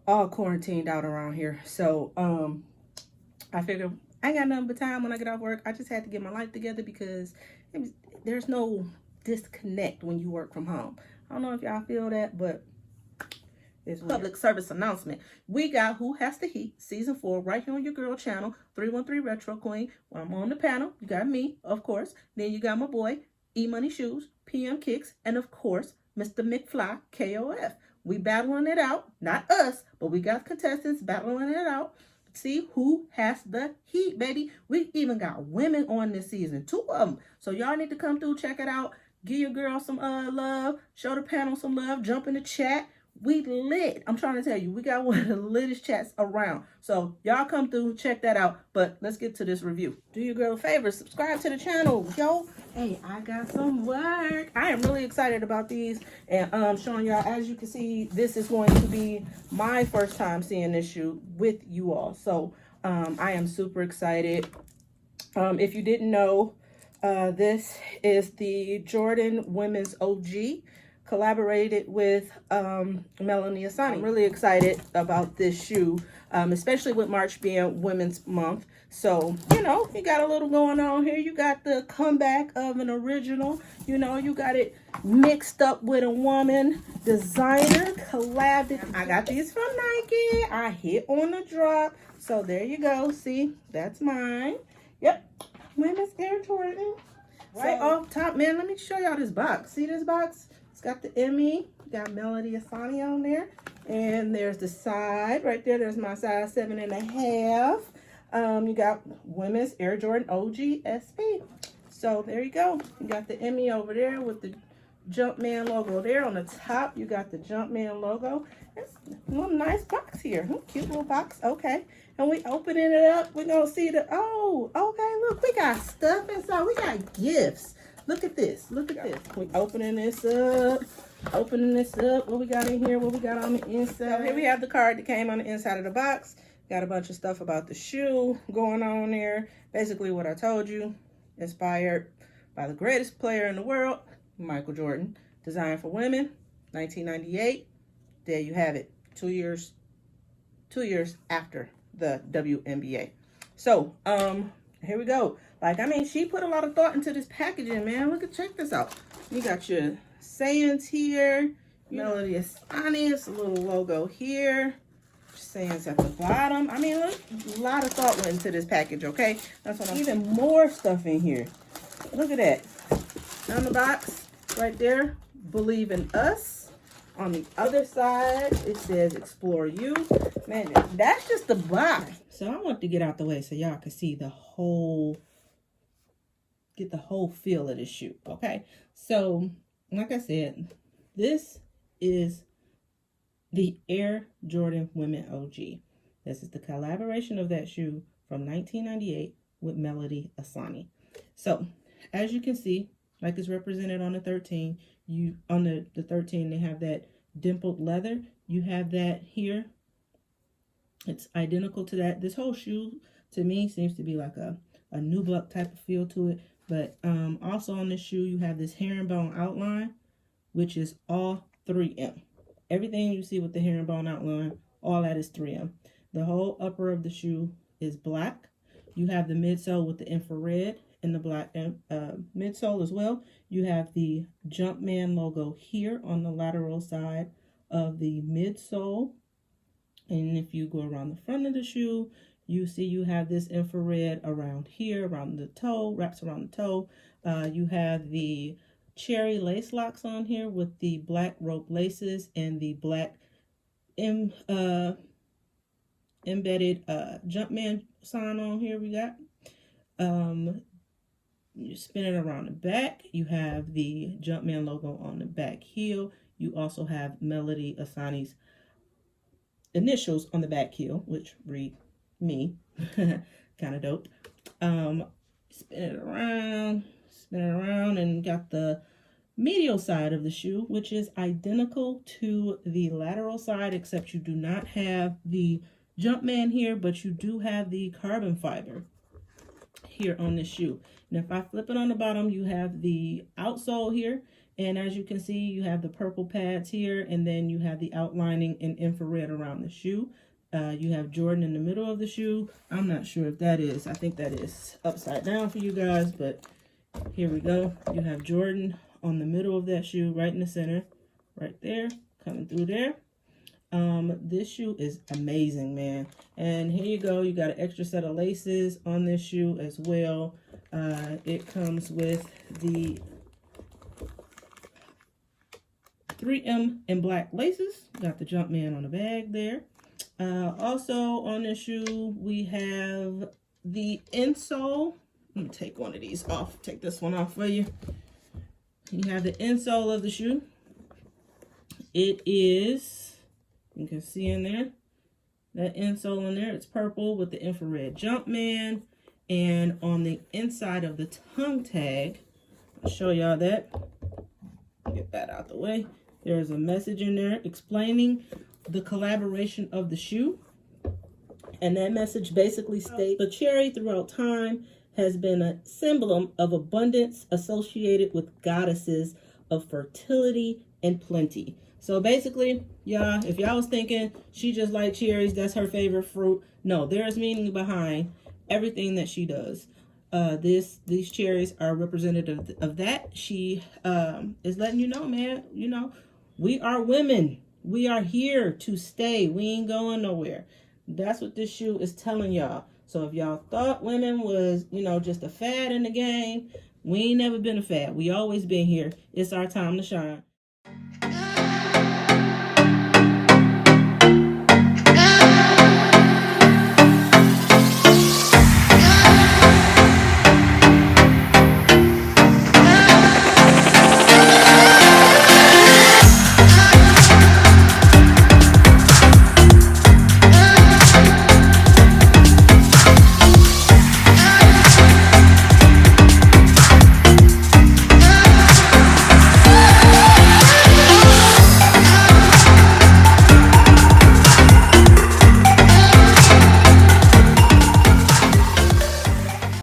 all quarantined out around here. So I figured I ain't got nothing but time when I get off work. I just had to get my life together because there's no disconnect when you work from home. I don't know if y'all feel that, but it's public service announcement. We got Who Has the Heat season 4 right here on your girl channel, 313 Retro Queen. When I'm on the panel, you got me, of course. Then you got my boy, E Money Shoes, PM Kicks, and of course, Mr. McFly, KOF. We battling it out. Not us, but we got contestants battling it out. See who has the heat, baby. We even got women on this season, 2 of them. So y'all need to come through, check it out. Give your girl some love. Show the panel some love. Jump in the chat. We lit. I'm trying to tell you, we got one of the littest chats around. So y'all come through, check that out. But let's get to this review. Do your girl a favor, subscribe to the channel, yo. Hey, I got some work. I am really excited about these and showing y'all. As you can see, this is going to be my first time seeing this shoe with you all. So I am super excited. If you didn't know, this is the Jordan Women's OG, collaborated with Melody Ehsani. I'm really excited about this shoe, especially with March being Women's Month. So, you know, you got a little going on here. You got the comeback of an original. You know, you got it mixed up with a woman designer collab. I got these from Nike. I hit on the drop. So there you go. See, that's mine. Yep. Women's Air Jordan. Right off top, man, let me show y'all this box. See this box? It's got the Emmy, got Melody Ehsani on there. And there's the side right there. There's my size 7.5. You got Women's Air Jordan OG SP. So there you go. You got the Emmy over there with the Jumpman logo there. On the top, you got the Jumpman logo. It's a little nice box here. Cute little box. Okay. And we opening it up. We're going to see the, oh, okay, look, we got stuff inside. We got gifts. Look at this. Look at this. We opening this up. Opening this up. What we got in here? What we got on the inside? So here we have the card that came on the inside of the box. Got a bunch of stuff about the shoe going on there. Basically what I told you. Inspired by the greatest player in the world, Michael Jordan. Designed for women, 1998. There you have it. 2 years after the WNBA. So, here we go. Like, I mean, she put a lot of thought into this packaging, man. Check this out. You got your sayings here. Melody Ehsani. It's a little logo here. Sayings at the bottom. I mean, look, a lot of thought went into this package, okay? That's what I'm even more stuff in here. Look at that. On the box, right there, Believe in Us. On the other side, it says Explore You. Man, that's just the box. So I want to get out the way so y'all can see the whole, get the whole feel of the shoe, okay? So, like I said, this is the Air Jordan Women OG. This is the collaboration of that shoe from 1998 with Melody Ehsani. So, as you can see, like it's represented on the 13, on the 13 they have that dimpled leather. You have that here. It's identical to that. This whole shoe to me seems to be like a nubuck type of feel to it. But also on this shoe you have this herringbone outline, which is all 3M. Everything you see with the herringbone outline, all that is 3M. The whole upper of the shoe is black. You have the midsole with the infrared and the black midsole as well. You have the Jumpman logo here on the lateral side of the midsole. And if you go around the front of the shoe, you see you have this infrared around here, around the toe, wraps around the toe. You have the cherry lace locks on here with the black rope laces and the black embedded Jumpman sign on here we got. You spin it around the back. You have the Jumpman logo on the back heel. You also have Melody Ehsani's initials on the back heel, which read me. Kind of dope. Spin it around, and got the medial side of the shoe, which is identical to the lateral side, except you do not have the Jumpman here, but you do have the carbon fiber here on the shoe. And if I flip it on the bottom, you have the outsole here. And as you can see, you have the purple pads here, and then you have the outlining in infrared around the shoe. You have Jordan in the middle of the shoe. I'm not sure if that is, I think that is upside down for you guys, but here we go. You have Jordan on the middle of that shoe, right in the center, right there, coming through there. This shoe is amazing, man. And here you go. You got an extra set of laces on this shoe as well. It comes with the 3M in black laces. Got the Jumpman on the bag there. Also on this shoe, we have the insole. Let me take one of these off. Take this one off for you. You have the insole of the shoe. It is, you can see in there, that insole in there, it's purple with the infrared Jumpman. And on the inside of the tongue tag, I'll show y'all that. Get that out the way. There's a message in there explaining the collaboration of the shoe. And that message basically states, the cherry throughout time has been a symbol of abundance associated with goddesses of fertility and plenty. So basically, y'all, if y'all was thinking she just liked cherries, that's her favorite fruit. No, there's meaning behind everything that she does. These cherries are representative of that. She is letting you know, man, you know, we are women. We are here to stay. We ain't going nowhere. That's what this shoe is telling y'all. So if y'all thought women was, you know, just a fad in the game, we ain't never been a fad. We always been here. It's our time to shine.